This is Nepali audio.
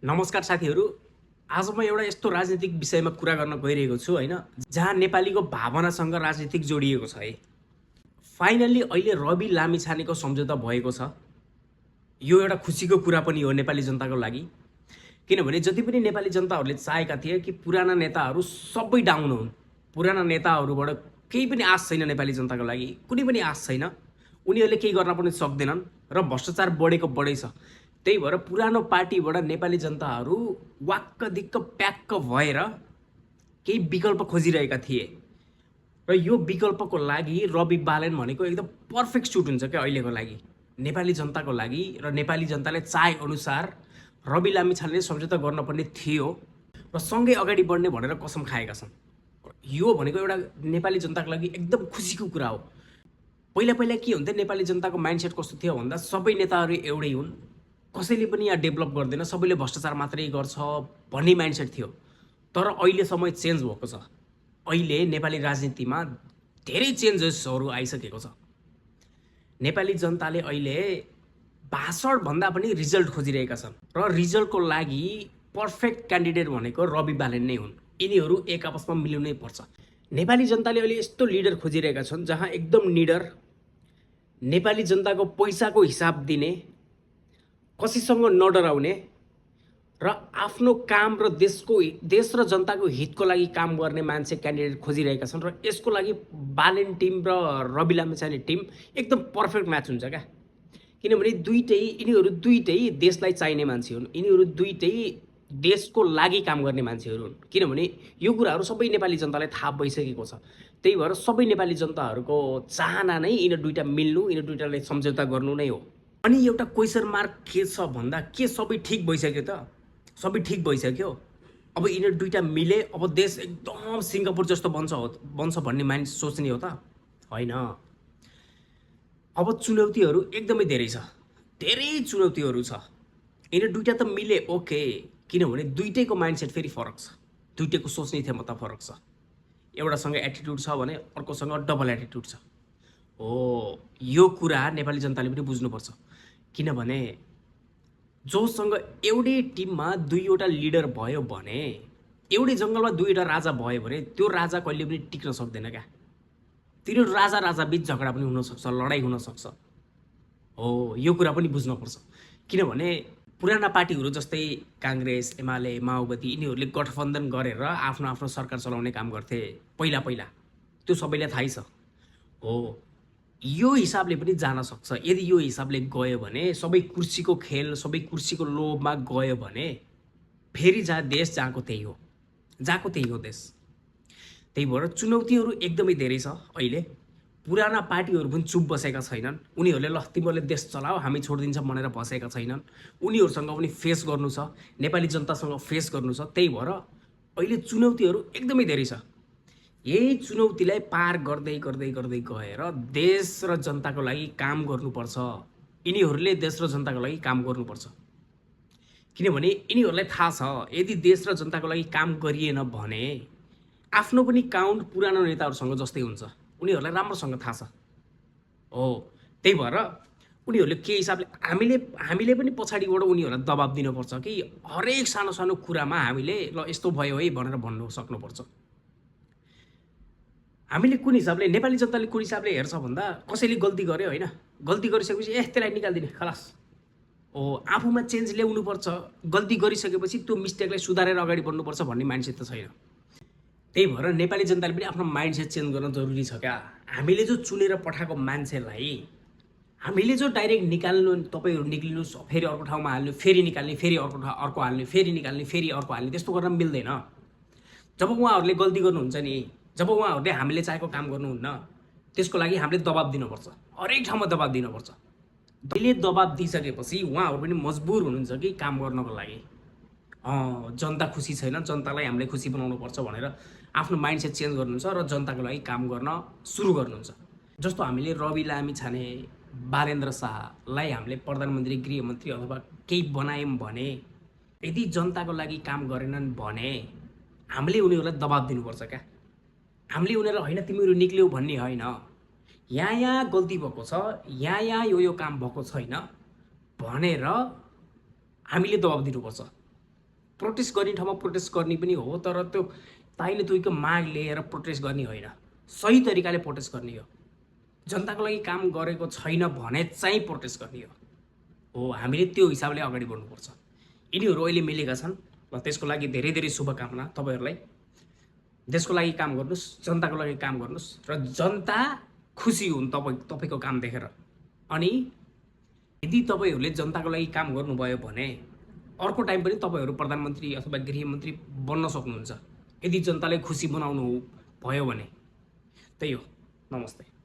नमस्कार साथीहरू। आज म एउटा यस्तो राजनीतिक विषयमा कुरा गर्न गइरहेको छु हैन, जहाँ नेपालीको भावनासँग राजनीतिक जोडिएको छ है। फाइनल्ली अहिले रवि लामिछानेको सम्झौता भएको छ। यो एउटा खुसीको कुरा पनि हो नेपाली जनताको लागि। किनभने जति पनि नेपाली जनताहरूले चाहेका थिए कि पुराना नेताहरू सबै डाउन हुन्। पुराना नेताहरूबाट केही पनि आश छैन नेपाली जनताको लागि, कुनै पनि आश छैन। उनीहरूले केही गर्न पनि सक्दैनन् र भ्रष्टाचार बढेको बढै छ। त्यही भएर पुरानो पार्टीबाट नेपाली जनताहरू वाक्क दिक्क प्याक्क भएर केही विकल्प खोजिरहेका थिए र यो विकल्पको लागि रवि बालेन भनेको एकदम पर्फेक्ट सुट हुन्छ क्या अहिलेको लागि, नेपाली जनताको लागि। र नेपाली जनताले चाहे अनुसार रवि लामिछानेले सम्झौता गर्नुपर्ने थियो र सँगै अगाडि बढ्ने भनेर कसम खाएका छन्। यो भनेको एउटा नेपाली जनताको लागि एकदम खुसीको कुरा हो। पहिला पहिला के हुन्थ्यो, नेपाली जनताको माइन्डसेट कस्तो थियो भन्दा सबै नेताहरू एउटै हुन्, कसैले पनि यहाँ डेभलप गर्दैन, सबैले भ्रष्टाचार मात्रै गर्छ भन्ने माइन्डसेट थियो। तर अहिले समय चेन्ज भएको छ। अहिले नेपाली राजनीतिमा धेरै चेन्जेसहरू आइसकेको छ। नेपाली जनताले अहिले भाषणभन्दा पनि रिजल्ट खोजिरहेका छन् र रिजल्टको लागि पर्फेक्ट क्यान्डिडेट भनेको रवि बालेन नै हुन्। यिनीहरू एक आपसमा मिल्नै पर्छ। नेपाली जनताले अहिले यस्तो लिडर खोजिरहेका छन् जहाँ एकदम निडर, नेपाली जनताको पैसाको हिसाब दिने, कसैसँग नडराउने र आफ्नो काम र देश र जनताको हितको लागि काम गर्ने मान्छे क्यान्डिडेट खोजिरहेका छन्। र यसको लागि बालेन टिम र रवि लामिछाने टिम एकदम पर्फेक्ट म्याच हुन्छ क्या। किनभने यिनीहरू दुईटै देशलाई चाहिने मान्छे हुन्, यिनीहरू दुईटै देशको लागि काम गर्ने मान्छेहरू हुन्। किनभने यो कुराहरू सबै नेपाली जनतालाई थाहा भइसकेको छ। त्यही भएर सबै नेपाली जनताहरूको चाहना नै यिनीहरू दुईटा मिल्नु, यिनीहरू दुईटालाई सम्झौता गर्नु नै हो। अनि एउटा क्वेसन मार्क के छ भन्दा, के सबै ठिक भइसक्यो त? सबै ठिक भइसक्यो। अब यिनीहरू दुईटा मिले अब देश एकदम सिङ्गापुर जस्तो बन्छ भन्ने माइन्ड सोच्ने हो त? होइन। अब चुनौतीहरू एकदमै धेरै छ, धेरै चुनौतीहरू छ। यिनीहरू दुईटा त मिले ओके, किनभने दुईटैको माइन्डसेट फेरि फरक छ, दुईटैको सोच्ने क्षमता फरक छ। एउटासँग एटिट्युड छ भने अर्कोसँग डबल एटिट्युड छ। हो, यो कुरा नेपाली जनताले पनि बुझ्नुपर्छ। किनभने जोसँग एउटै टिममा दुईवटा लिडर भयो भने, एउटै जङ्गलमा दुईवटा राजा भयो भने त्यो राजा कहिले पनि टिक्न सक्दैन क्या। तिनीहरू राजा बीच झगडा पनि हुनसक्छ, लडाइँ हुनसक्छ। हो, यो कुरा पनि बुझ्नुपर्छ। किनभने पुराना पार्टीहरू जस्तै काङ्ग्रेस, एमाले, माओवादी यिनीहरूले गठबन्धन गरेर आफ्नो आफ्नो सरकार चलाउने काम गर्थे पहिला पहिला, त्यो सबैलाई थाहै छ। हो, यो हिसाबले पनि जान सक्छ। यदि यो हिसाबले गयो भने, सबै कुर्सीको खेल, सबै कुर्सीको लोभमा गयो भने फेरि देश जहाँको त्यही हो, जहाँको त्यही हो देश। त्यही भएर चुनौतीहरू एकदमै धेरै छ। अहिले पुराना पार्टीहरू पनि चुप बसेका छैनन्। उनीहरूले ल तिमीहरूले देश चलाओ, हामी छोडिदिन्छौँ भनेर बसेका छैनन्। उनीहरूसँग पनि फेस गर्नु छ, नेपाली जनतासँग फेस गर्नु छ। त्यही भएर अहिले चुनौतीहरू एकदमै धेरै छ। यही चुनौतीलाई पार गर्दै गर्दै गर्दै गएर देश र जनताको लागि काम गर्नुपर्छ। यिनीहरूले देश र जनताको लागि काम गर्नुपर्छ। किनभने यिनीहरूलाई थाहा छ यदि देश र जनताको लागि काम गरिएन भने आफ्नो पनि काउन्ट पुरानो नेताहरूसँग जस्तै हुन्छ। उनीहरूलाई राम्रोसँग थाहा छ। हो, त्यही भएर उनीहरूले के हिसाबले हामीले पनि पछाडिबाट उनीहरूलाई दबाब दिनुपर्छ कि हरेक सानो सानो कुरामा हामीले ल यस्तो भयो है भनेर भन्नु सक्नुपर्छ। हामीले कुन हिसाबले, नेपाली जनताले कुन हिसाबले हेर्छ भन्दा, कसैले गल्ती गर्यो होइन, गल्ती गरिसकेपछि त्यसलाई निकालिदिने खलास। हो, आफूमा चेन्ज ल्याउनुपर्छ। गल्ती गरिसकेपछि त्यो मिस्टेकलाई सुधारेर अगाडि बढ्नुपर्छ भन्ने माइन्डसेट त छैन। त्यही भएर नेपाली जनताले पनि आफ्नो माइन्डसेट चेन्ज गर्न जरुरी छ क्या। हामीले जो चुनेर पठाएको मान्छेलाई हामीले जो डाइरेक्ट निकाल्नु, तपाईँहरू निक्लिनुहोस्, फेरि अर्को ठाउँमा हाल्नु, फेरि निकाल्ने, फेरि अर्को हाल्ने, फेरि निकाल्ने, फेरि अर्को हाल्ने, त्यस्तो गर्न मिल्दैन। जब उहाँहरूले गल्ती गर्नुहुन्छ नि, जब उहाँहरूले हामीले चाहेको काम गर्नुहुन्न, त्यसको लागि हामीले दबाब दिनुपर्छ, हरेक ठाउँमा दबाब दिनुपर्छ। अहिले दबाब दिइसकेपछि उहाँहरू पनि मजबुर हुनुहुन्छ कि काम गर्नको लागि। जनता खुसी छैन, जनतालाई हामीले खुसी बनाउनुपर्छ भनेर आफ्नो माइन्डसेट चेन्ज गर्नुहुन्छ र जनताको लागि काम गर्न सुरु गर्नुहुन्छ। जस्तो हामीले रवि लामिछाने, बालेन्द्र शाहलाई हामीले प्रधानमन्त्री, गृहमन्त्री अथवा केही बनायौँ भने, यदि जनताको लागि काम गरेनन् भने हामीले उनीहरूलाई दबाब दिनुपर्छ क्या। हामीले उनीहरूलाई होइन तिमीहरू निक्ल्यौ भन्ने होइन, यहाँ गल्ती भएको छ, यहाँ यो काम भएको छैन भनेर हामीले दबाब दिनुपर्छ। प्रोटेस्ट गर्ने ठाउँमा प्रोटेस्ट गर्ने पनि हो, तर त्यो ताइले तुइको माग लिएर प्रोटेस्ट गर्ने होइन, सही तरिकाले प्रोटेस्ट गर्ने हो। जनताको लागि काम गरेको छैन भने चाहिँ प्रोटेस्ट गर्ने हो। हामीले त्यो हिसाबले अगाडि बढ्नुपर्छ। यिनीहरू अहिले मिलेका छन् र त्यसको लागि धेरै धेरै शुभकामना तपाईँहरूलाई। देशको लागि काम गर्नुहोस्, जनताको लागि काम गर्नुहोस् र जनता खुसी हुन् तपाईँको काम देखेर। अनि यदि तपाईँहरूले जनताको लागि काम गर्नुभयो भने अर्को टाइम पनि तपाईँहरू प्रधानमन्त्री अथवा गृहमन्त्री बन्न सक्नुहुन्छ, यदि जनतालाई खुसी बनाउनु भयो भने। त्यही हो। नमस्ते।